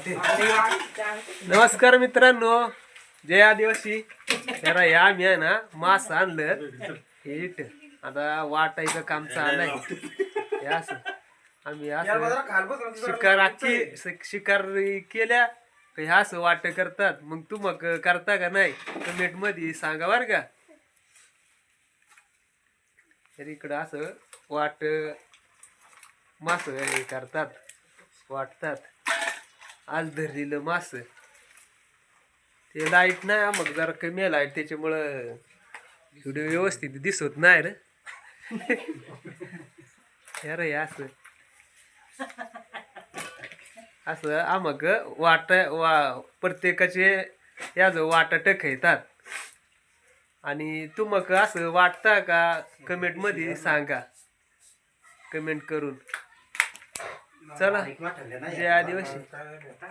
नमस्कार मित्रांनो, जय आदिवासी. जरा या आम्ही आहे ना मास आणलं हिट आता वाटायचं काम चाललंय. हे असं आम्ही असं शिकार केल्या हे असं वाट करतात. मग तू मग करता का नाही कमेंट मध्ये सांगा बर का. तर इकडं असं वाट मास करतात वाटतात. आज धरलेलं मास ते लाईट नाही मग जरा कमी लाईट त्याच्यामुळं व्हिडिओ व्यवस्थित दिसत नाही रे. अरे असं असं आमक प्रत्येकाचे याच वाट टकतात. आणि तू मग असं वाटता का कमेंट मध्ये सांगा कमेंट करून. चला जय आदिवासी.